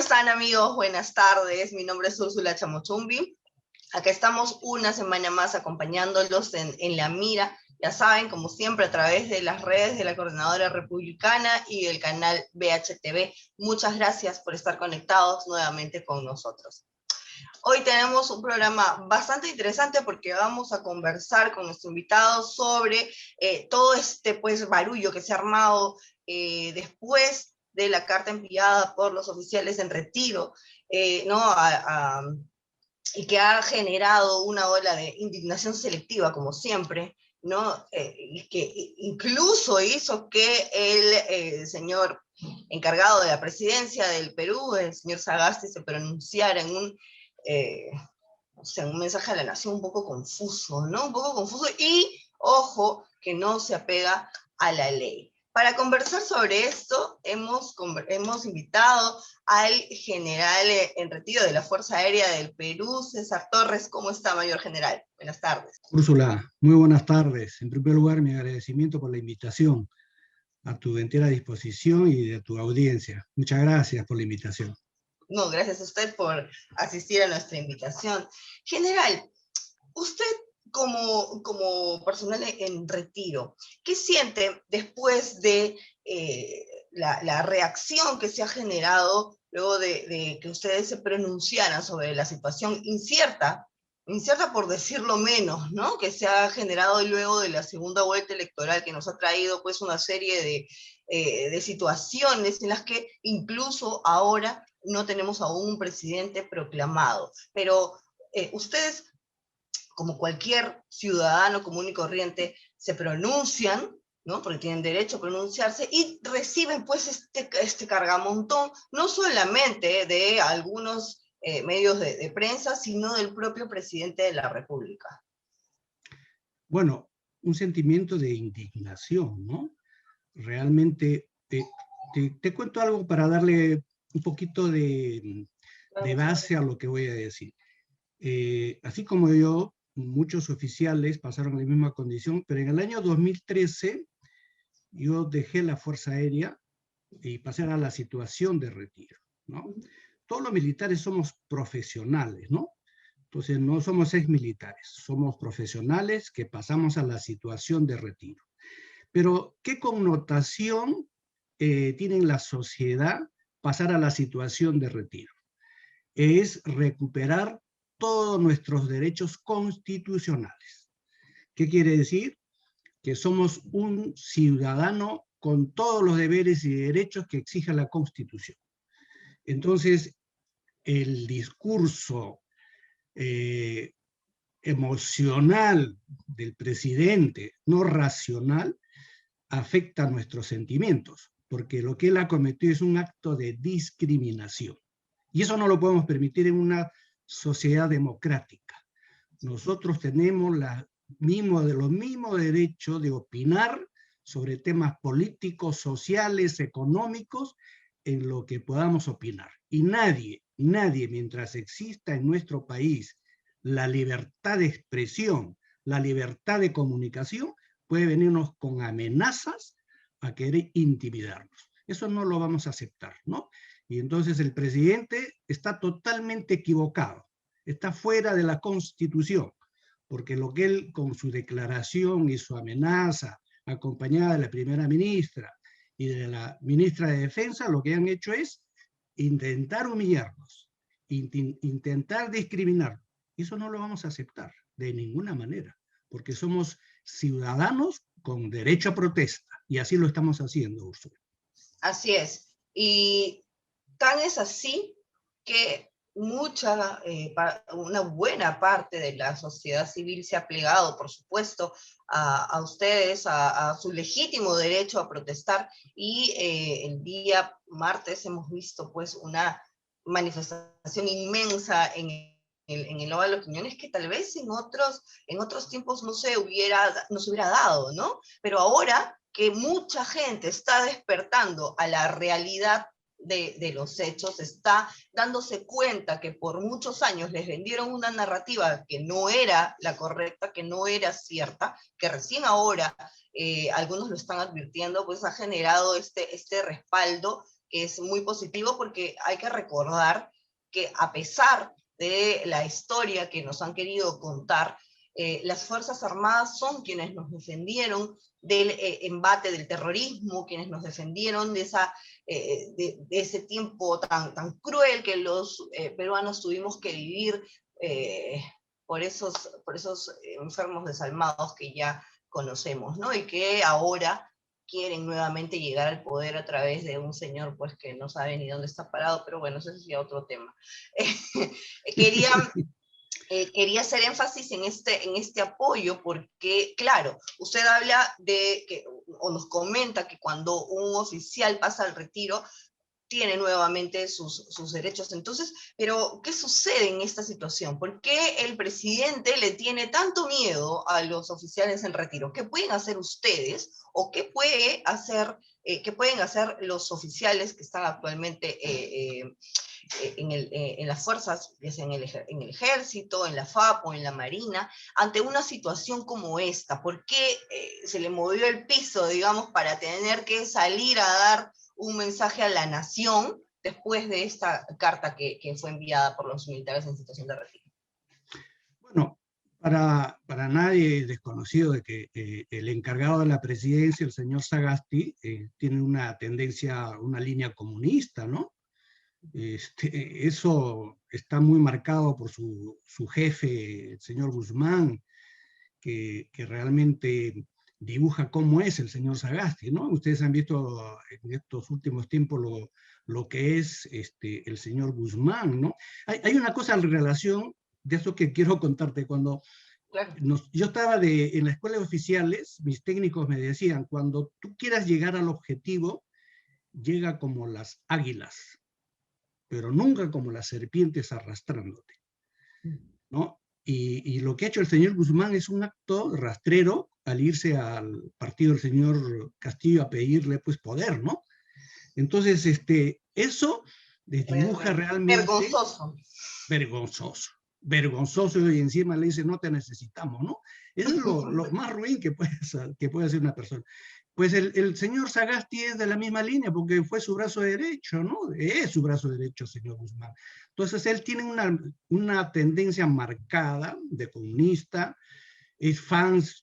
están, amigos? Buenas tardes. Mi nombre es Úrsula Chamochumbi. Acá estamos una semana más acompañándolos en La Mira. Ya saben, como siempre, a través de las redes de la Coordinadora Republicana y del canal BHTV. Muchas gracias por estar conectados nuevamente con nosotros. Hoy tenemos un programa bastante interesante porque vamos a conversar con nuestro invitado sobre todo este barullo que se ha armado después de la carta enviada por los oficiales en retiro, ¿no? Y que ha generado una ola de indignación selectiva, como siempre, ¿no? Y que incluso hizo que el señor encargado de la presidencia del Perú, el señor Sagasti, se pronunciara en un mensaje a la nación un poco confuso, ¿no? Un poco confuso y, ojo, que no se apega a la ley. Para conversar sobre esto, hemos invitado al general en retiro de la Fuerza Aérea del Perú, César Torres. ¿Cómo está, mayor general? Buenas tardes. Úrsula, muy buenas tardes. En primer lugar, mi agradecimiento por la invitación, a tu entera disposición y de tu audiencia. Muchas gracias por la invitación. No, gracias a usted por asistir a nuestra invitación. General, usted como personal en retiro, ¿qué siente después de la reacción que se ha generado luego de que ustedes se pronunciaran sobre la situación incierta por decirlo menos, ¿no? Que se ha generado luego de la segunda vuelta electoral, que nos ha traído pues una serie de situaciones en las que incluso ahora no tenemos aún un presidente proclamado? Pero ustedes, como cualquier ciudadano común y corriente, se pronuncian, ¿no? Porque tienen derecho a pronunciarse, y reciben pues este cargamontón, no solamente de algunos medios de prensa, sino del propio presidente de la República. Bueno, un sentimiento de indignación, ¿no? Realmente, te cuento algo para darle un poquito de base a lo que voy a decir. Así como yo, muchos oficiales pasaron la misma condición, pero en el año 2013 yo dejé la Fuerza Aérea y pasé a la situación de retiro, ¿no? Todos los militares somos profesionales, ¿no? Entonces no somos exmilitares, somos profesionales que pasamos a la situación de retiro. Pero, ¿qué connotación tiene en la sociedad pasar a la situación de retiro? Es recuperar todos nuestros derechos constitucionales. ¿Qué quiere decir? Que somos un ciudadano con todos los deberes y derechos que exige la Constitución. Entonces, el discurso emocional del presidente, no racional, afecta nuestros sentimientos, porque lo que él ha cometido es un acto de discriminación. Y eso no lo podemos permitir en una sociedad democrática. Nosotros tenemos los mismos derechos de opinar sobre temas políticos, sociales, económicos, en lo que podamos opinar. Y nadie, mientras exista en nuestro país la libertad de expresión, la libertad de comunicación, puede venirnos con amenazas a querer intimidarnos. Eso no lo vamos a aceptar, ¿no? Y entonces el presidente está totalmente equivocado, está fuera de la Constitución, porque lo que él, con su declaración y su amenaza, acompañada de la primera ministra y de la ministra de Defensa, lo que han hecho es intentar humillarnos, intentar discriminarnos. Eso no lo vamos a aceptar de ninguna manera, porque somos ciudadanos con derecho a protesta, y así lo estamos haciendo, Úrsula. Así es. Y tan es así que una buena parte de la sociedad civil se ha plegado, por supuesto, a ustedes, a su legítimo derecho a protestar, y el día martes hemos visto pues una manifestación inmensa en el Óvalo Quiñones, que tal vez en otros tiempos no se hubiera dado, ¿no? Pero ahora que mucha gente está despertando a la realidad de los hechos, está dándose cuenta que por muchos años les vendieron una narrativa que no era la correcta, que no era cierta, que recién ahora algunos lo están advirtiendo, pues ha generado este respaldo que es muy positivo, porque hay que recordar que a pesar de la historia que nos han querido contar, las Fuerzas Armadas son quienes nos defendieron del embate del terrorismo, quienes nos defendieron de, de ese tiempo tan cruel que los peruanos tuvimos que vivir por esos enfermos desalmados que ya conocemos, ¿no? Y que ahora quieren nuevamente llegar al poder a través de un señor pues que no sabe ni dónde está parado, pero bueno, ese es ya otro tema. quería, quería hacer énfasis en este apoyo porque, claro, usted habla de que, o nos comenta que cuando un oficial pasa al retiro, tiene nuevamente sus derechos. Entonces, pero ¿qué sucede en esta situación? ¿Por qué el presidente le tiene tanto miedo a los oficiales en retiro? ¿Qué pueden hacer ustedes o qué pueden hacer los oficiales que están actualmente en las fuerzas, ya sea en el ejército, en la FAP o en la Marina, ante una situación como esta? ¿Por qué se le movió el piso, digamos, para tener que salir a dar un mensaje a la nación después de esta carta que fue enviada por los militares en situación de retiro? Bueno, para nadie es desconocido de que el encargado de la presidencia, el señor Sagasti, tiene una tendencia, una línea comunista, ¿no? Eso está muy marcado por su jefe, el señor Guzmán, que realmente dibuja cómo es el señor Sagasti, ¿no? Ustedes han visto en estos últimos tiempos lo que es el señor Guzmán, ¿no? Hay una cosa en relación de eso que quiero contarte. Cuando Claro. yo estaba en la escuela de oficiales, mis técnicos me decían, cuando tú quieras llegar al objetivo, llega como las águilas, pero nunca como las serpientes arrastrándote, ¿no? Y lo que ha hecho el señor Guzmán es un acto rastrero al irse al partido del señor Castillo a pedirle pues poder, ¿no? Entonces, eso dibuja realmente Vergonzoso. vergonzoso, vergonzoso, y encima le dice, no te necesitamos, ¿no? Eso es lo más ruin que puede hacer una persona. Pues el señor Sagasti es de la misma línea, porque fue su brazo derecho, ¿no? Es su brazo derecho, señor Guzmán. Entonces, él tiene una tendencia marcada de comunista, es fans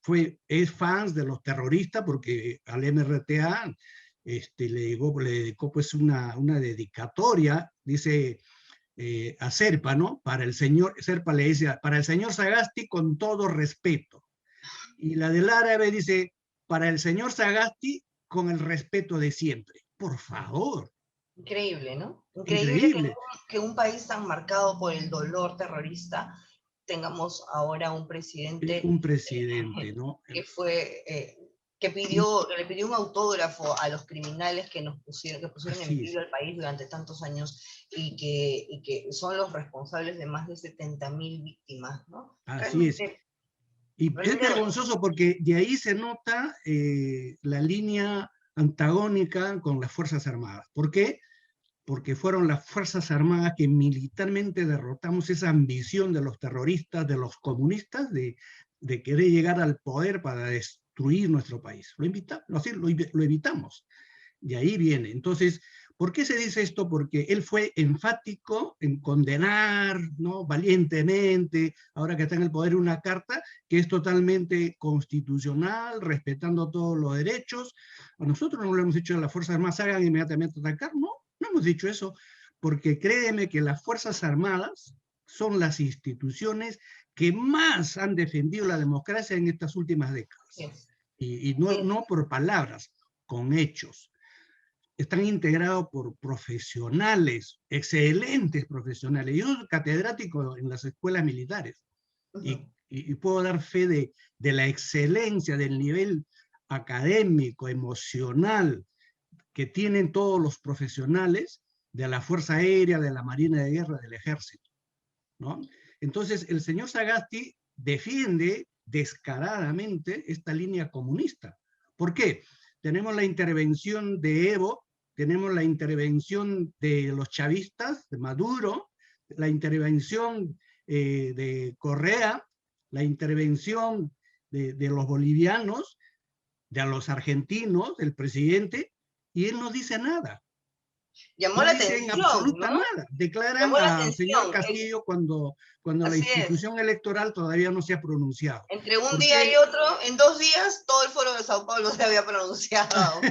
de los terroristas, porque al MRTA le dedicó pues una dedicatoria, dice, a Serpa, ¿no? Para el señor, Serpa le dice, para el señor Sagasti con todo respeto. Y la del árabe dice, para el señor Sagasti con el respeto de siempre. Por favor. Increíble, ¿no? Increíble Increíble. que un país tan marcado por el dolor terrorista tengamos ahora un presidente Un presidente, ¿no? que fue que le pidió un autógrafo a los criminales que pusieron en Así es. peligro al país durante tantos años y que son los responsables de más de 70.000 víctimas, ¿no? Así es. Realmente, Y es realmente. vergonzoso porque de ahí se nota la línea antagónica con las Fuerzas Armadas. ¿Por qué? Porque fueron las Fuerzas Armadas que militarmente derrotamos esa ambición de los terroristas, de los comunistas, de querer llegar al poder para destruir nuestro país. Lo evitamos. De ahí viene. Entonces, ¿por qué se dice esto? Porque él fue enfático en condenar, ¿no? Valientemente, ahora que está en el poder, una carta que es totalmente constitucional, respetando todos los derechos. A nosotros no lo hemos dicho, las Fuerzas Armadas hagan inmediatamente atacar, no, no hemos dicho eso, porque créeme que las Fuerzas Armadas son las instituciones que más han defendido la democracia en estas últimas décadas. Sí. Y no por palabras, con hechos. Están integrados por profesionales, excelentes profesionales. Yo soy catedrático en las escuelas militares y puedo dar fe de la excelencia, del nivel académico, emocional que tienen todos los profesionales de la Fuerza Aérea, de la Marina de Guerra, del Ejército, ¿no? Entonces, el señor Sagasti defiende descaradamente esta línea comunista. ¿Por qué? Tenemos la intervención de Evo, tenemos la intervención de los chavistas, de Maduro, la intervención de Correa, la intervención de los bolivianos, de los argentinos, del presidente, y él no dice nada. Llamó No la dicen atención, absoluta ¿no? nada. Declaran Llamó la al señor atención. Castillo cuando la Así es. institución electoral todavía no se ha pronunciado. Entre un día y Porque, otro, en 2 días, todo el foro de Sao Paulo se había pronunciado.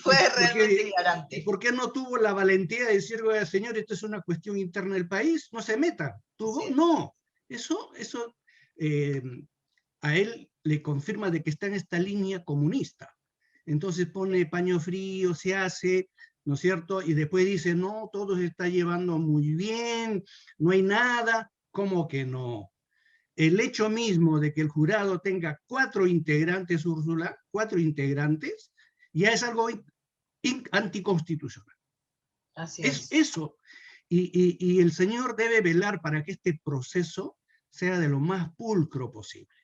Fue realmente ¿Y hilarante. por qué no tuvo la valentía de decir, oiga, señor, esto es una cuestión interna del país, no se meta? Así ¿Tuvo? es. No. Eso eh, a él le confirma de que está en esta línea comunista. Entonces pone paño frío, se hace, ¿no es cierto? Y después dice, no, todo se está llevando muy bien, no hay nada. ¿Cómo que no? El hecho mismo de que el jurado tenga 4 integrantes, Úrsula, 4 integrantes, ya es algo anticonstitucional. Así Es es. eso. Y el señor debe velar para que este proceso sea de lo más pulcro posible.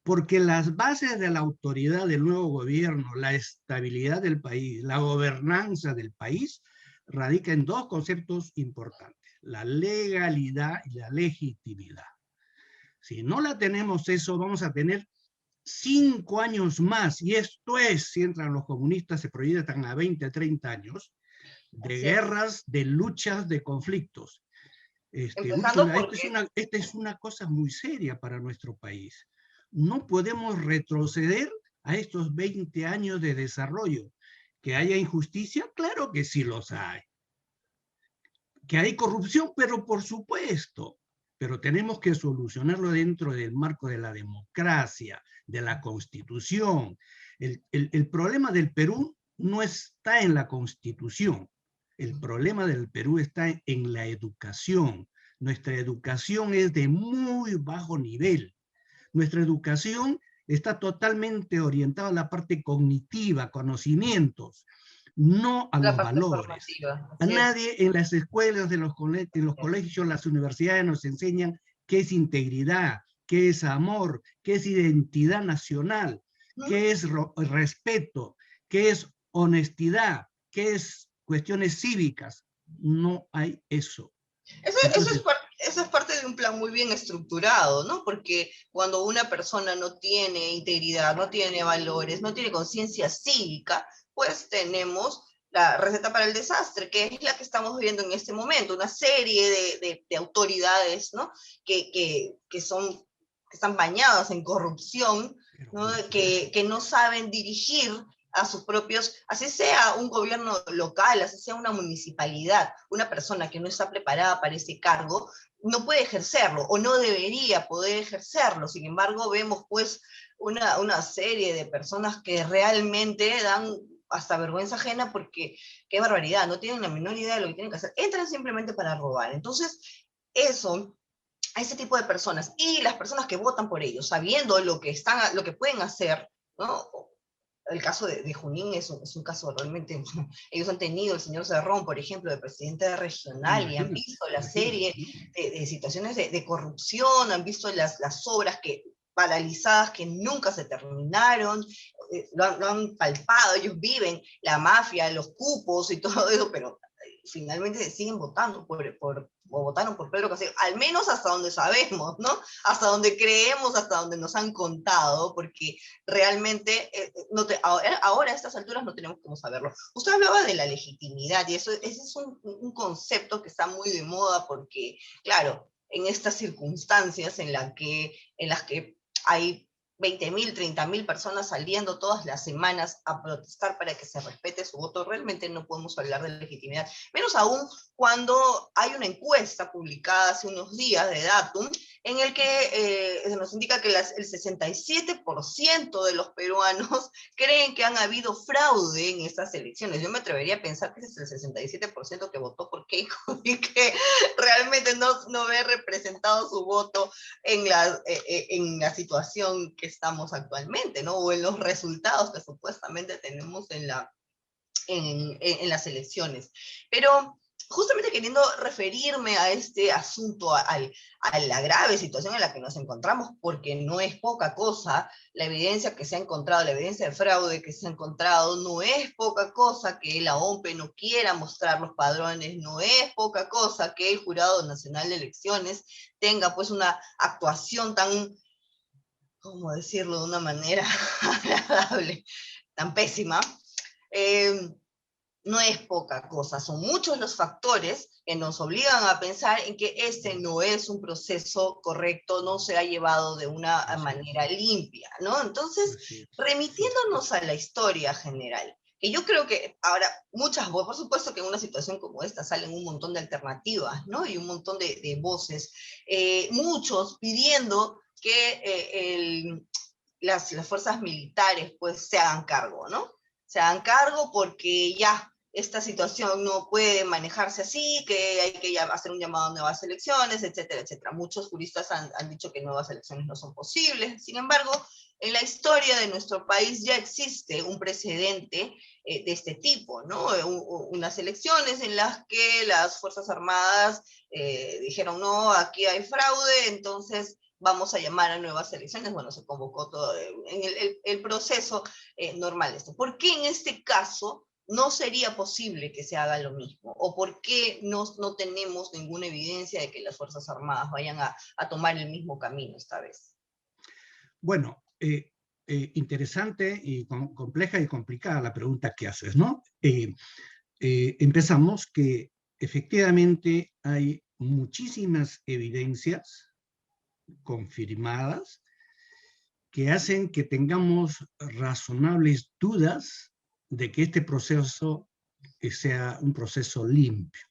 Porque las bases de la autoridad del nuevo gobierno, la estabilidad del país, la gobernanza del país, radica en 2 conceptos importantes, la legalidad y la legitimidad. Si no la tenemos eso, vamos a tener 5 años más, y esto es, si entran los comunistas, se proyectan a 20, 30 años, de Así es. guerras, de luchas, de conflictos. Empezando Úrsula, porque, esta es una cosa muy seria para nuestro país. No podemos retroceder a estos 20 años de desarrollo. ¿Que haya injusticia? Claro que sí los hay. ¿Que hay corrupción? Pero por supuesto. Pero tenemos que solucionarlo dentro del marco de la democracia, de la Constitución. El problema del Perú no está en la Constitución. El problema del Perú está en la educación. Nuestra educación es de muy bajo nivel. Nuestra educación está totalmente orientada a la parte cognitiva, conocimientos, no a la los parte valores. formativa, A así es. nadie en las escuelas, en los colegios, las universidades nos enseñan qué es integridad, qué es amor, qué es identidad nacional, qué es respeto, qué es honestidad, qué es cuestiones cívicas. No hay eso. Entonces, Eso es parte de un plan muy bien estructurado, ¿no? Porque cuando una persona no tiene integridad, no tiene valores, no tiene conciencia cívica, pues tenemos la receta para el desastre, que es la que estamos viendo en este momento, una serie de autoridades, ¿no? Que están bañadas en corrupción, pero ¿no? por supuesto. Que no saben dirigir a sus propios, así sea un gobierno local, así sea una municipalidad, una persona que no está preparada para ese cargo, no puede ejercerlo o no debería poder ejercerlo. Sin embargo, vemos pues una serie de personas que realmente dan hasta vergüenza ajena porque qué barbaridad, no tienen la menor idea de lo que tienen que hacer, entran simplemente para robar. Entonces, eso a ese tipo de personas y las personas que votan por ellos, sabiendo lo que pueden hacer, ¿no? El caso de Junín es un caso realmente, ellos han tenido el señor Cerrón, por ejemplo, de presidente regional, y han Imagínate, visto la imagínate, serie ¿no? situaciones de corrupción, han visto las obras que paralizadas que nunca se terminaron, lo han palpado, ellos viven la mafia, los cupos y todo eso, pero finalmente siguen votando o votaron por Pedro Castillo, al menos hasta donde sabemos, ¿no? Hasta donde creemos, hasta donde nos han contado, porque realmente ahora a estas alturas no tenemos cómo saberlo. Usted hablaba de la legitimidad y ese es un concepto que está muy de moda porque, claro, en estas circunstancias en las que hay 20.000, 30.000 personas saliendo todas las semanas a protestar para que se respete su voto, realmente no podemos hablar de legitimidad. Menos aún cuando hay una encuesta publicada hace unos días de Datum, en el que se nos indica que el 67% de los peruanos creen que han habido fraude en estas elecciones. Yo me atrevería a pensar que ese es el 67% que votó por Keiko y que realmente no ve representado su voto en la situación que estamos actualmente, ¿no? O en los resultados que supuestamente tenemos en las elecciones. Pero justamente queriendo referirme a este asunto, a la grave situación en la que nos encontramos, porque no es poca cosa la evidencia que se ha encontrado, la evidencia de fraude que se ha encontrado, no es poca cosa que la OMPE no quiera mostrar los padrones, no es poca cosa que el Jurado Nacional de Elecciones tenga pues una actuación tan, ¿cómo decirlo de una manera agradable, tan pésima. Eh, no es poca cosa, son muchos los factores que nos obligan a pensar en que este no es un proceso correcto, no se ha llevado de una manera limpia, ¿no? Entonces, remitiéndonos a la historia general, que yo creo que ahora muchas voces, por supuesto que en una situación como esta salen un montón de alternativas, ¿no? Y un montón de voces, muchos pidiendo que las fuerzas militares pues se hagan cargo, ¿no? Se hagan cargo porque ya esta situación no puede manejarse así, que hay que hacer un llamado a nuevas elecciones, etcétera, etcétera. Muchos juristas han dicho que nuevas elecciones no son posibles. Sin embargo, en la historia de nuestro país ya existe un precedente de este tipo, ¿no? Unas elecciones en las que las Fuerzas Armadas dijeron, no, aquí hay fraude, entonces vamos a llamar a nuevas elecciones. Bueno, se convocó todo en el proceso normal esto. ¿Por qué en este caso no sería posible que se haga lo mismo? ¿O por qué no tenemos ninguna evidencia de que las Fuerzas Armadas vayan a tomar el mismo camino esta vez? Bueno, interesante y compleja y complicada la pregunta que haces, ¿no? Empezamos que efectivamente hay muchísimas evidencias confirmadas que hacen que tengamos razonables dudas de que este proceso sea un proceso limpio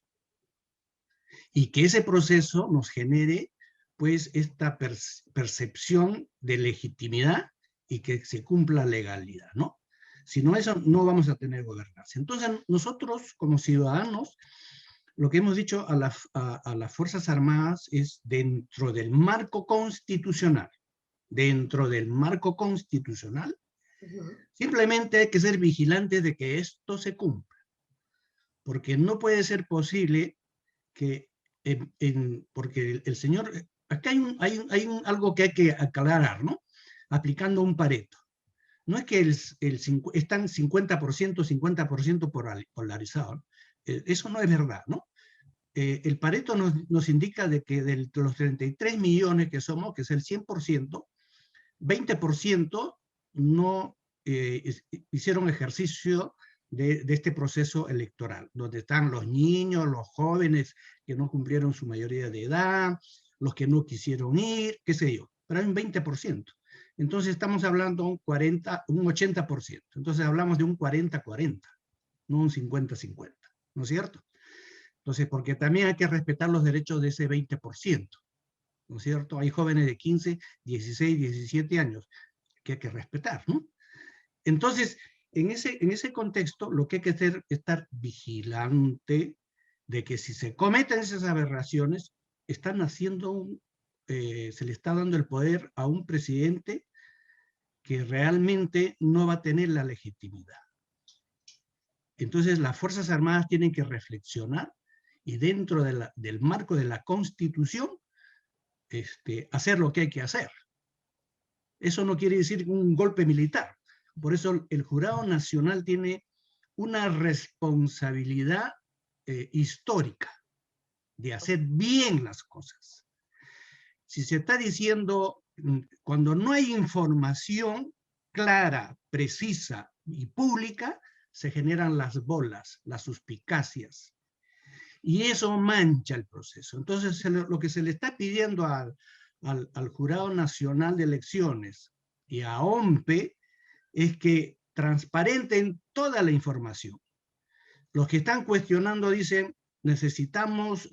y que ese proceso nos genere pues esta percepción de legitimidad y que se cumpla legalidad, ¿no? Si no, eso no vamos a tener gobernanza. Entonces nosotros como ciudadanos lo que hemos dicho a las Fuerzas Armadas es dentro del marco constitucional, simplemente hay que ser vigilantes de que esto se cumpla, porque no puede ser posible que, porque el señor, acá hay algo que hay que aclarar, ¿no? Aplicando un Pareto. No es que están 50% polarizado, ¿no? Eso no es verdad, ¿no? El Pareto nos indica de que de los 33 millones que somos, que es el 100%, 20% no hicieron ejercicio de este proceso electoral, donde están los niños, los jóvenes que no cumplieron su mayoría de edad, los que no quisieron ir, qué sé yo, pero hay un 20%. Entonces estamos hablando de un 80%. Entonces hablamos de un 40-40, no un 50-50, ¿no es cierto? Entonces, porque también hay que respetar los derechos de ese 20%, ¿no es cierto? Hay jóvenes de 15, 16, 17 años que hay que respetar, ¿no? Entonces, en ese contexto, lo que hay que hacer es estar vigilante de que si se cometen esas aberraciones, están haciendo se le está dando el poder a un presidente que realmente no va a tener la legitimidad. Entonces, las Fuerzas Armadas tienen que reflexionar y dentro del marco de la Constitución, hacer lo que hay que hacer. Eso no quiere decir un golpe militar. Por eso el Jurado Nacional tiene una responsabilidad histórica de hacer bien las cosas. Si se está diciendo, cuando no hay información clara, precisa y pública, se generan las bolas, las suspicacias. Y eso mancha el proceso. Entonces, lo que se le está pidiendo al Jurado Nacional de Elecciones y a OMPE es que transparenten toda la información. Los que están cuestionando dicen, necesitamos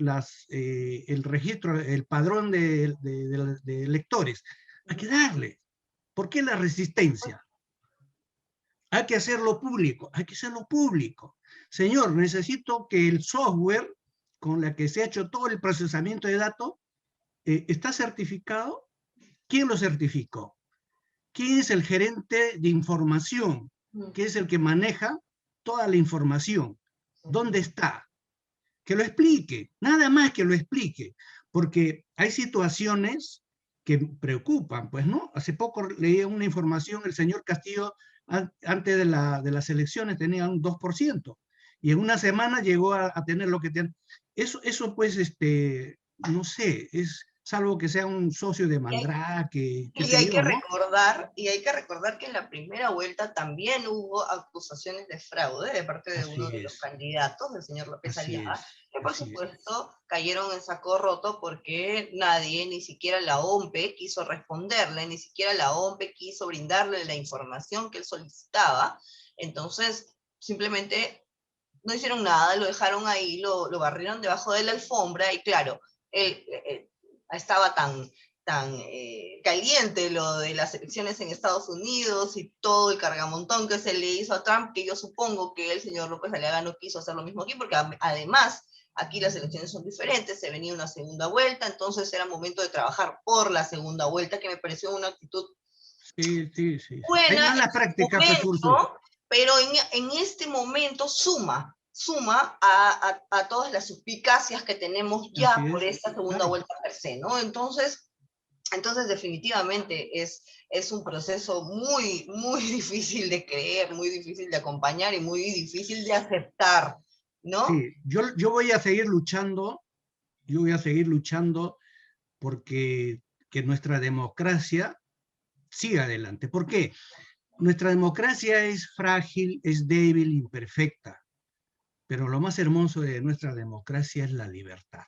el registro, el padrón de electores. Hay que darle. ¿Por qué la resistencia? Hay que hacerlo público, hay que hacerlo público. Señor, necesito que el software con la que se ha hecho todo el procesamiento de datos está certificado. ¿Quién lo certificó? ¿Quién es el gerente de información? ¿Quién es el que maneja toda la información? ¿Dónde está? Que lo explique, nada más que lo explique, porque hay situaciones que preocupan, pues, ¿no? Hace poco leí una información, el señor Castillo, antes de las elecciones tenía un 2%, y en una semana llegó a tener lo que tiene. Eso pues, no sé, salvo que sea un socio de Mandrake, qué Y sé hay yo, que ¿no? recordar que en la primera vuelta también hubo acusaciones de fraude de parte de uno de los candidatos, del señor López Aliaga, que por supuesto cayeron en saco roto porque nadie, ni siquiera la OMPE, quiso responderle, ni siquiera la OMPE quiso brindarle la información que él solicitaba. Entonces, simplemente no hicieron nada, lo dejaron ahí, lo barrieron debajo de la alfombra y claro, él estaba tan caliente lo de las elecciones en Estados Unidos y todo el cargamontón que se le hizo a Trump, que yo supongo que el señor López Aliaga no quiso hacer lo mismo aquí, porque además aquí las elecciones son diferentes, se venía una segunda vuelta, entonces era momento de trabajar por la segunda vuelta, que me pareció una actitud Hay buena mala en su práctica, pues, Úrsula. momento, pero en este momento suma a todas las suspicacias que tenemos ya por esta segunda vuelta per se, ¿no? Entonces definitivamente es un proceso muy, muy difícil de creer, muy difícil de acompañar y muy difícil de aceptar, ¿no? Sí, yo voy a seguir luchando, porque que nuestra democracia siga adelante. ¿Por qué? Nuestra democracia es frágil, es débil, imperfecta, pero lo más hermoso de nuestra democracia es la libertad.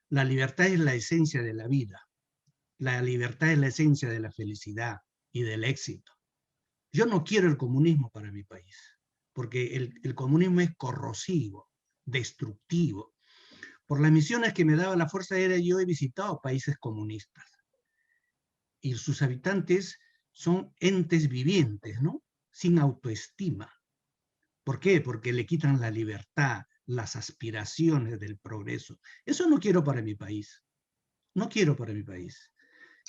La libertad es la esencia de la vida. La libertad es la esencia de la felicidad y del éxito. Yo no quiero el comunismo para mi país, porque el comunismo es corrosivo, destructivo. Por las misiones que me daba la Fuerza Aérea, yo he visitado países comunistas y sus habitantes son entes vivientes, ¿no? Sin autoestima. ¿Por qué? Porque le quitan la libertad, las aspiraciones del progreso. Eso no quiero para mi país. No quiero para mi país.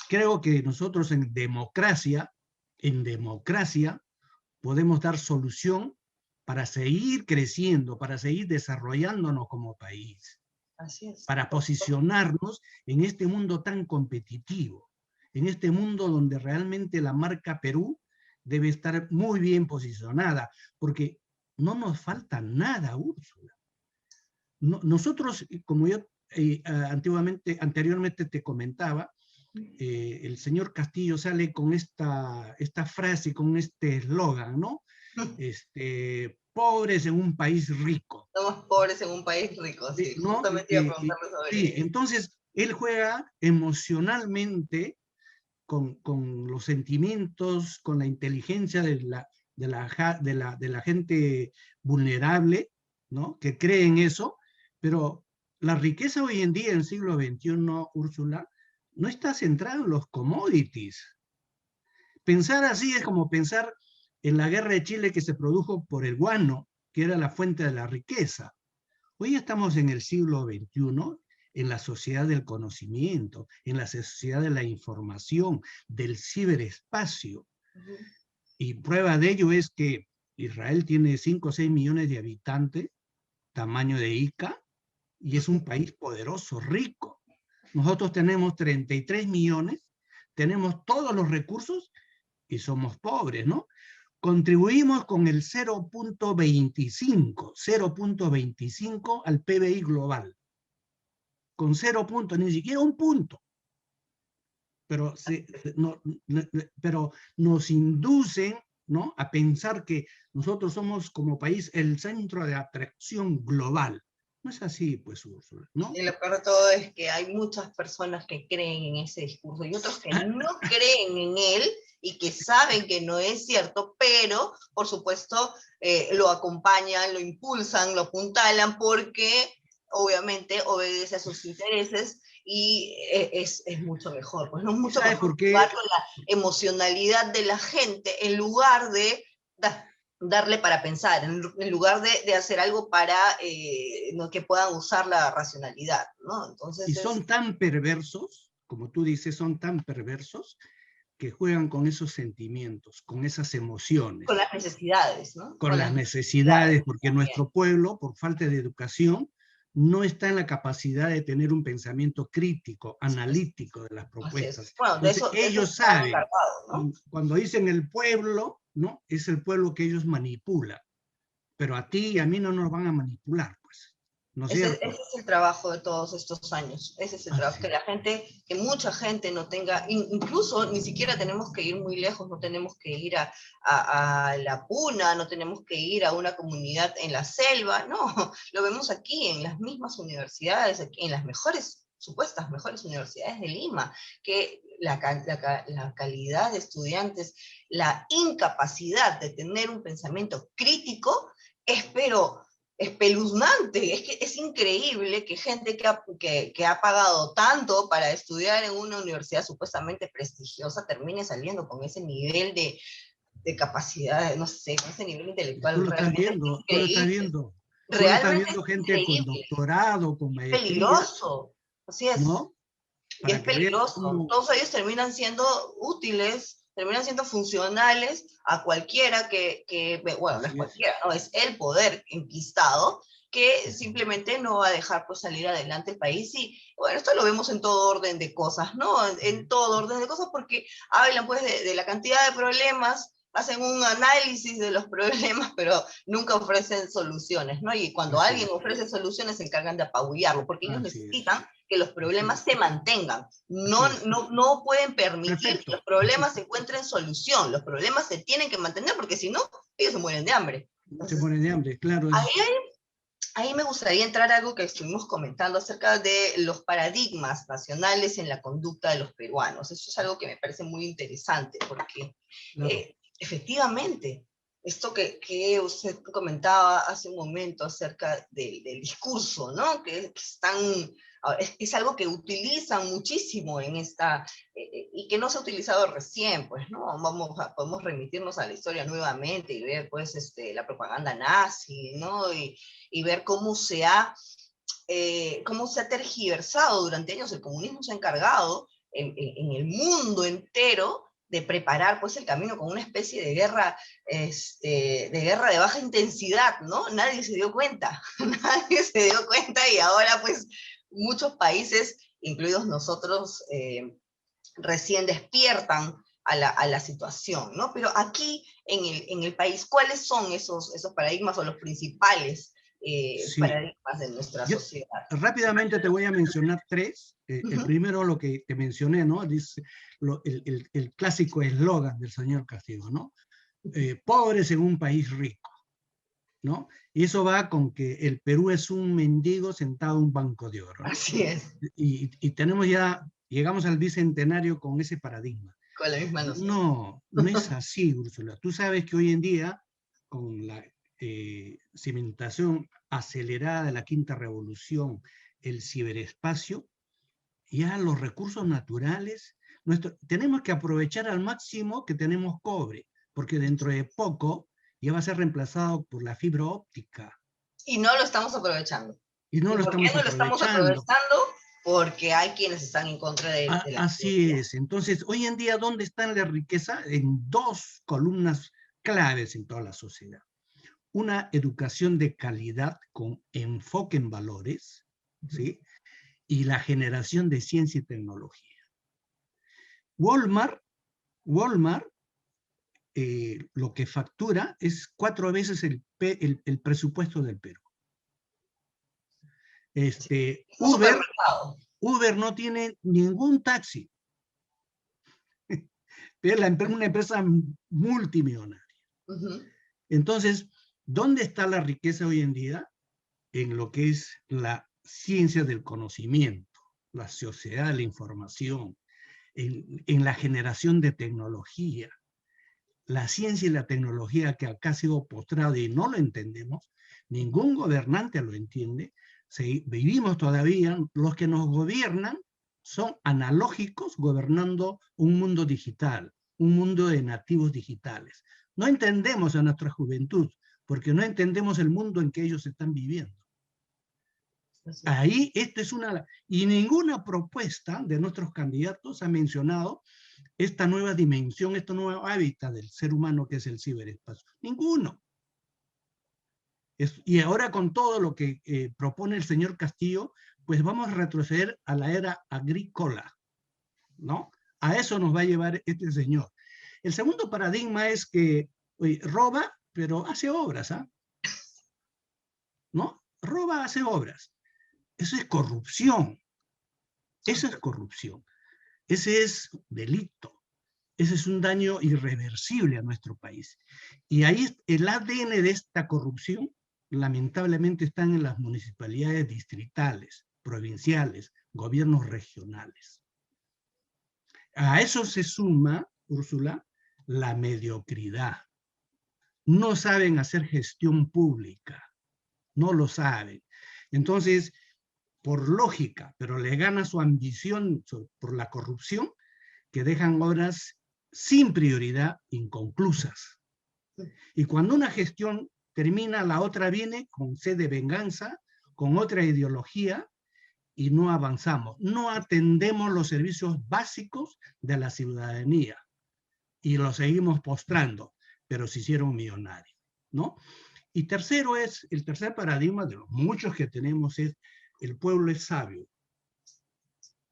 Creo que nosotros en democracia, podemos dar solución para seguir creciendo, para seguir desarrollándonos como país, Así es. para posicionarnos en este mundo tan competitivo, en este mundo donde realmente la marca Perú debe estar muy bien posicionada, porque no nos falta nada, Úrsula. No, nosotros, como yo anteriormente te comentaba, el señor Castillo sale con esta frase, con este eslogan, ¿no? Pobres en un país rico. Somos pobres en un país rico, sí. ¿No? Justamente iba a preguntarle sobre Sí, eso. entonces él juega emocionalmente con los sentimientos, con la inteligencia de la gente vulnerable, ¿no? Que cree en eso, pero la riqueza hoy en día, en el siglo XXI, Úrsula, no está centrada en los commodities. Pensar así es como pensar en la guerra de Chile que se produjo por el guano, que era la fuente de la riqueza. Hoy estamos en el siglo XXI, en la sociedad del conocimiento, en la sociedad de la información, del ciberespacio. Y prueba de ello es que Israel tiene 5 o 6 millones de habitantes, tamaño de Ica, y es un país poderoso, rico. Nosotros tenemos 33 millones, tenemos todos los recursos y somos pobres, ¿no? Contribuimos con el 0.25 al PBI global. Con 0 puntos, ni siquiera un punto. Pero, pero nos inducen, ¿no?, a pensar que nosotros somos como país el centro de atracción global. No es así, pues, Úrsula, ¿no? Y lo peor de todo es que hay muchas personas que creen en ese discurso y otros que no creen en él y que saben que no es cierto, pero, por supuesto, lo acompañan, lo impulsan, lo apuntalan porque, obviamente, obedece a sus intereses y es mucho mejor. Pues no es mucho mejor jugar con la emocionalidad de la gente en lugar de darle para pensar, en lugar de hacer algo para que puedan usar la racionalidad, ¿no? Entonces y son tan perversos, como tú dices, son tan perversos que juegan con esos sentimientos, con esas emociones. Con las necesidades, ¿no? Con las necesidades, porque también. Nuestro pueblo, por falta de educación, no está en la capacidad de tener un pensamiento crítico, analítico de las propuestas. Bueno, entonces, ellos saben, ¿no? Cuando dicen el pueblo, ¿no?, es el pueblo que ellos manipulan, pero a ti y a mí no nos van a manipular, pues. ¿no es Ese cierto? es el trabajo de todos estos años. Ese es el trabajo, Así. que la gente, que mucha gente no tenga, incluso ni siquiera tenemos que ir muy lejos, no tenemos que ir a la puna, no tenemos que ir a una comunidad en la selva, no, lo vemos aquí en las mismas universidades, aquí, en las mejores, supuestas mejores universidades de Lima, que la calidad de estudiantes, la incapacidad de tener un pensamiento crítico, pero espeluznante. Es que es increíble que gente que ha pagado tanto para estudiar en una universidad supuestamente prestigiosa termine saliendo con ese nivel de capacidad, no sé, con ese nivel Tú intelectual lo estás realmente viendo, tú lo estás increíble. viendo. Tú lo estás Realmente es viendo gente con increíble. doctorado, con Es maestría, peligroso. Así es. ¿no? Y Para es que veas peligroso. cómo... Todos ellos terminan siendo útiles, terminan siendo funcionales a cualquiera bueno, no es Así es. cualquiera, no, es el poder enquistado que simplemente no va a dejar pues salir adelante el país. Y bueno, esto lo vemos en todo orden de cosas, ¿no? En todo orden de cosas, porque hablan pues de la cantidad de problemas, hacen un análisis de los problemas, pero nunca ofrecen soluciones, ¿no? Y cuando Así alguien es. ofrece soluciones se encargan de apabullarlo, porque ellos Así es. necesitan que los Así problemas es. se mantengan. Así No, es. no, no pueden permitir que Perfecto. los problemas encuentren solución. Los problemas se tienen que mantener porque si no, ellos se mueren de hambre. Se Entonces, mueren de hambre, claro. ahí, ahí me gustaría entrar a algo que estuvimos comentando acerca de los paradigmas nacionales en la conducta de los peruanos. Eso es algo que me parece muy interesante porque Claro. efectivamente, esto que usted comentaba hace un momento acerca del discurso, ¿no? Que es algo que utilizan muchísimo en esta, y que no se ha utilizado recién, pues, ¿no? Podemos remitirnos a la historia nuevamente y ver, pues, la propaganda nazi, ¿no? Y ver cómo se ha tergiversado durante años. El comunismo se ha encargado en el mundo entero de preparar pues el camino con una especie de guerra de baja intensidad, ¿no? Nadie se dio cuenta, nadie se dio cuenta y ahora pues muchos países, incluidos nosotros, recién despiertan a la situación, ¿no? Pero aquí en el país, ¿cuáles son esos paradigmas o los principales Sí. paradigmas de nuestra Yo sociedad? rápidamente te voy a mencionar tres. Uh El -huh. primero, lo que te mencioné, ¿no? Dice el clásico eslogan del señor Castillo, ¿no? Pobres en un país rico, ¿no? Y eso va con que el Perú es un mendigo sentado en un banco de oro, ¿no? Así es, Y tenemos ya, llegamos al bicentenario con ese paradigma. con la misma noción. No, no es así, Úrsula. Tú sabes que hoy en día, con la cimentación acelerada de la quinta revolución, el ciberespacio, ya los recursos naturales, tenemos que aprovechar al máximo que tenemos cobre, porque dentro de poco ya va a ser reemplazado por la fibra óptica. Y no lo estamos aprovechando. Y no ¿Y lo por qué estamos no lo estamos aprovechando. aprovechando? Porque hay quienes están en contra de la Así seguridad. es. Entonces, hoy en día, ¿dónde está la riqueza? En dos columnas claves en toda la sociedad. Una educación de calidad con enfoque en valores, ¿sí? Y la generación de ciencia y tecnología. Walmart lo que factura es 4 veces el presupuesto del Perú. Es un supermercado. Uber no tiene ningún taxi. Es una empresa multimillonaria. Uh -huh. Entonces, ¿dónde está la riqueza hoy en día? En lo que es la ciencia del conocimiento, la sociedad de la información, en la generación de tecnología. La ciencia y la tecnología que acá ha sido postrada y no lo entendemos, ningún gobernante lo entiende, vivimos todavía, los que nos gobiernan son analógicos gobernando un mundo digital, un mundo de nativos digitales. No entendemos a nuestra juventud porque no entendemos el mundo en que ellos están viviendo. Ahí, esto es una... Y ninguna propuesta de nuestros candidatos ha mencionado esta nueva dimensión, este nuevo hábitat del ser humano que es el ciberespacio. Ninguno. Y ahora con todo lo que propone el señor Castillo, pues vamos a retroceder a la era agrícola, ¿no? A eso nos va a llevar este señor. El segundo paradigma es que roba, pero hace obras, ¿ah? ¿No? roba, hace obras. Eso es corrupción. Eso es corrupción. Ese es delito. Ese es un daño irreversible a nuestro país. Y ahí el ADN de esta corrupción, lamentablemente, están en las municipalidades distritales, provinciales, gobiernos regionales. A eso se suma, Úrsula, la mediocridad. No saben hacer gestión pública, no lo saben. Entonces, por lógica, pero le gana su ambición por la corrupción, que dejan obras sin prioridad, inconclusas. Y cuando una gestión termina, la otra viene con sed de venganza, con otra ideología, y no avanzamos. No atendemos los servicios básicos de la ciudadanía y los seguimos postrando, pero se hicieron millonarios, ¿no? Y tercero es, el tercer paradigma de los muchos que tenemos es, el pueblo es sabio,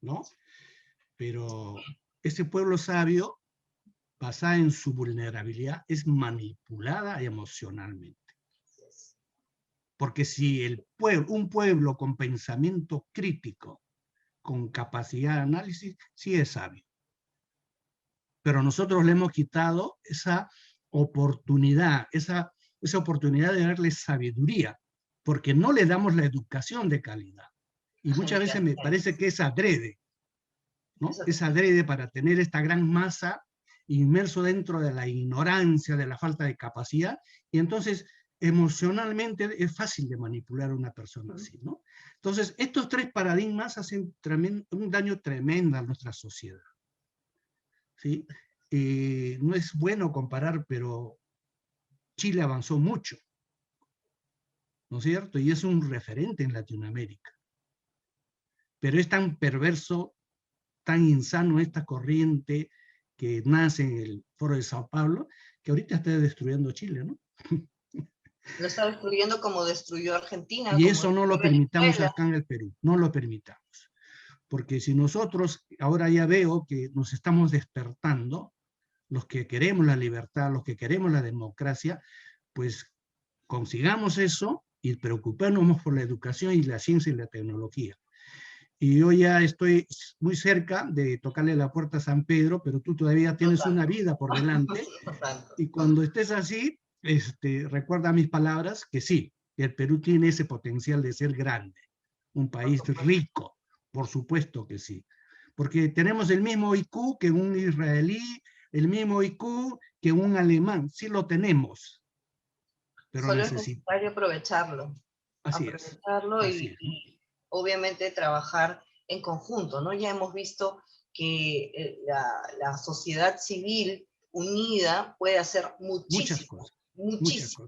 ¿no? Pero ese pueblo sabio, basada en su vulnerabilidad, es manipulada emocionalmente. Porque si un pueblo con pensamiento crítico, con capacidad de análisis, sí es sabio. Pero nosotros le hemos quitado esa oportunidad, esa oportunidad de darle sabiduría, porque no le damos la educación de calidad. Y muchas veces me parece que es adrede, ¿no? Es adrede para tener esta gran masa inmerso dentro de la ignorancia, de la falta de capacidad, y entonces emocionalmente es fácil de manipular a una persona así, ¿no? Entonces, estos tres paradigmas hacen un daño tremendo a nuestra sociedad, ¿sí? No es bueno comparar, pero Chile avanzó mucho, ¿no es cierto? Y es un referente en Latinoamérica. Pero es tan perverso, tan insano esta corriente que nace en el Foro de Sao Paulo, que ahorita está destruyendo Chile, ¿no? Lo está destruyendo como destruyó Argentina. Y como eso no lo permitamos acá en el Perú, no lo permitamos. Porque si nosotros, ahora ya veo que nos estamos despertando, los que queremos la libertad, los que queremos la democracia, pues consigamos eso y preocupémonos por la educación y la ciencia y la tecnología. Y yo ya estoy muy cerca de tocarle la puerta a San Pedro, pero tú todavía tienes una vida por delante. Y cuando estés así, recuerda mis palabras, que sí, que el Perú tiene ese potencial de ser grande, un país rico, por supuesto que sí. Porque tenemos el mismo IQ que un israelí, el mismo IQ que un alemán, sí lo tenemos. Pero solo es necesario aprovecharlo. Aprovecharlo y obviamente trabajar en conjunto, ¿no? Ya hemos visto que la sociedad civil unida puede hacer muchísimo, muchísimo,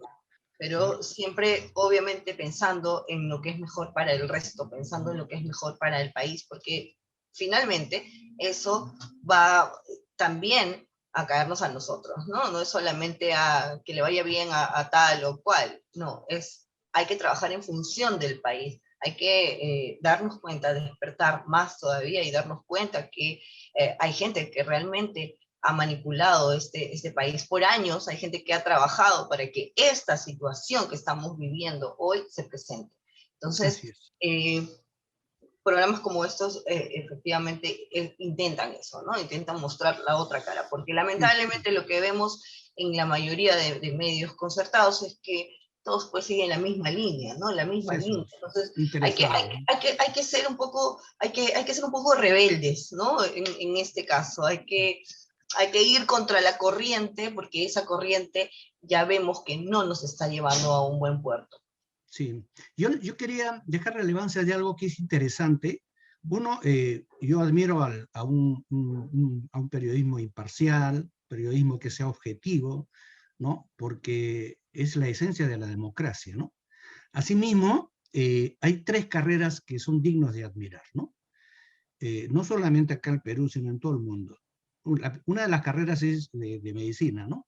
pero siempre obviamente pensando en lo que es mejor para el resto, pensando en lo que es mejor para el país, porque finalmente eso va también a caernos a nosotros, ¿no? No es solamente a que le vaya bien a tal o cual, no, hay que trabajar en función del país, hay que darnos cuenta, despertar más todavía y darnos cuenta que hay gente que realmente ha manipulado este país por años, hay gente que ha trabajado para que esta situación que estamos viviendo hoy se presente. Entonces, programas como estos efectivamente intentan eso, ¿no? Intentan mostrar la otra cara, porque lamentablemente lo que vemos en la mayoría de medios concertados es que todos pues siguen la misma línea, ¿no? La misma línea. Entonces hay que ser un poco, hay que ser un poco rebeldes, ¿no? En este caso, hay que ir contra la corriente, porque esa corriente ya vemos que no nos está llevando a un buen puerto. Sí, yo quería dejar relevancia de algo que es interesante. Uno, yo admiro a un periodismo imparcial, periodismo que sea objetivo, ¿no? Porque es la esencia de la democracia, ¿no? Asimismo, hay tres carreras que son dignos de admirar, ¿no? No solamente acá en Perú, sino en todo el mundo. Una de las carreras es de medicina, ¿no?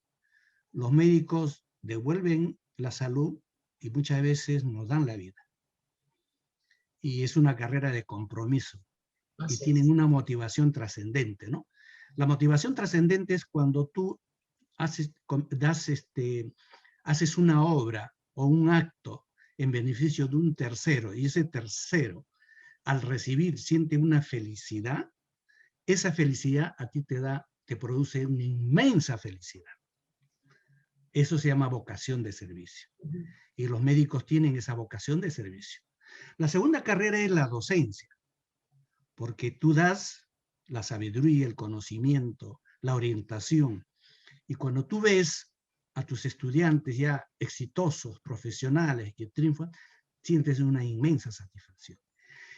Los médicos devuelven la salud y muchas veces nos dan la vida. Y es una carrera de compromiso. Y tienen una motivación trascendente, ¿no? La motivación trascendente es cuando tú haces una obra o un acto en beneficio de un tercero, y ese tercero, al recibir, siente una felicidad, esa felicidad a ti te produce una inmensa felicidad. Eso se llama vocación de servicio. Y los médicos tienen esa vocación de servicio. La segunda carrera es la docencia, porque tú das la sabiduría, el conocimiento, la orientación. Y cuando tú ves a tus estudiantes ya exitosos, profesionales, que triunfan, sientes una inmensa satisfacción.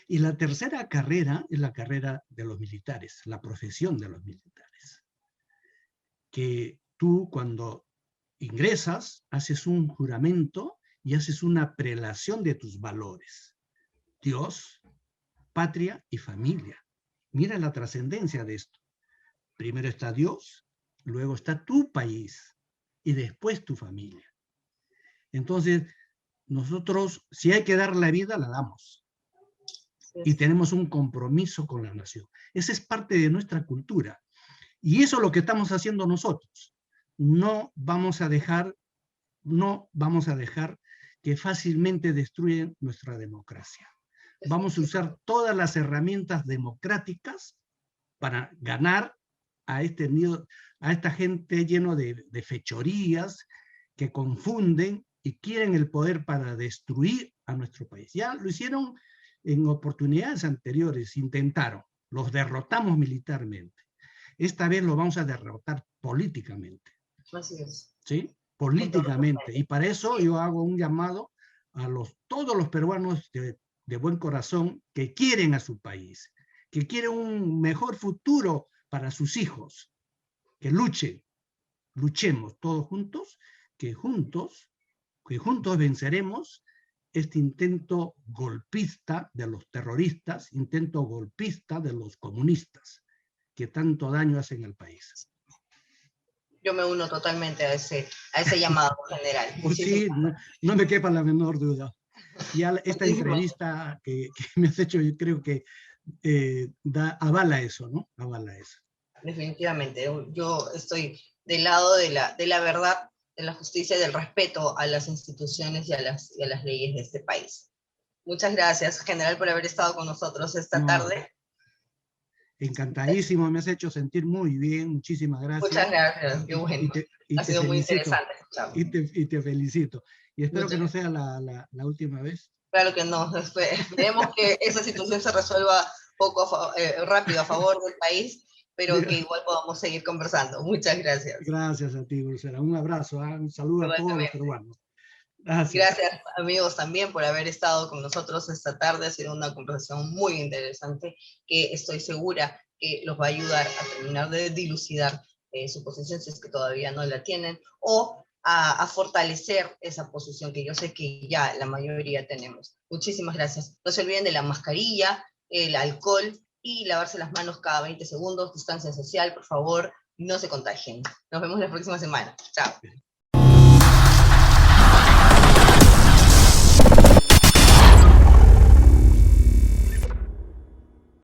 Y la tercera carrera es la carrera de los militares, la profesión de los militares. Que tú cuando ingresas, haces un juramento y haces una prelación de tus valores. Dios, patria y familia. Mira la trascendencia de esto. Primero está Dios, luego está tu país y después tu familia. Entonces, nosotros, si hay que dar la vida, la damos. Y tenemos un compromiso con la nación. Esa es parte de nuestra cultura. Y eso es lo que estamos haciendo nosotros. No vamos a dejar que fácilmente destruyan nuestra democracia. Vamos a usar todas las herramientas democráticas para ganar a esta gente lleno de fechorías que confunden y quieren el poder para destruir a nuestro país. Ya lo hicieron en oportunidades anteriores, intentaron, los derrotamos militarmente. Esta vez lo vamos a derrotar políticamente. Así es. ¿Sí? Políticamente. Y para eso yo hago un llamado a todos los peruanos de buen corazón que quieren a su país, que quieren un mejor futuro para sus hijos, que luchemos todos juntos, que juntos venceremos este intento golpista de los terroristas, intento golpista de los comunistas, que tanto daño hacen al país. Yo me uno totalmente a ese llamado general. Pues sí, no me quepa la menor duda. Ya esta entrevista que me has hecho, yo creo que avala eso, ¿no? Avala eso. Definitivamente. Yo estoy del lado de la verdad, de la justicia y del respeto a las instituciones y a las leyes de este país. Muchas gracias, general, por haber estado con nosotros esta tarde. Encantadísimo, me has hecho sentir muy bien, muchísimas gracias. Muchas gracias, qué bueno. Ha sido muy interesante escucharlo. Y te felicito. Y espero que no sea la última vez. Claro que no, esperemos que esa situación se resuelva rápido a favor del país, pero que igual podamos seguir conversando. Muchas gracias. Gracias a ti, Brucela. Un abrazo, un saludo a todos los peruanos. Gracias. Gracias, amigos, también por haber estado con nosotros esta tarde. Ha sido una conversación muy interesante que estoy segura que los va a ayudar a terminar de dilucidar su posición, si es que todavía no la tienen, o a fortalecer esa posición que yo sé que ya la mayoría tenemos. Muchísimas gracias. No se olviden de la mascarilla, el alcohol y lavarse las manos cada 20 segundos, distancia social, por favor, no se contagien. Nos vemos la próxima semana. Chao.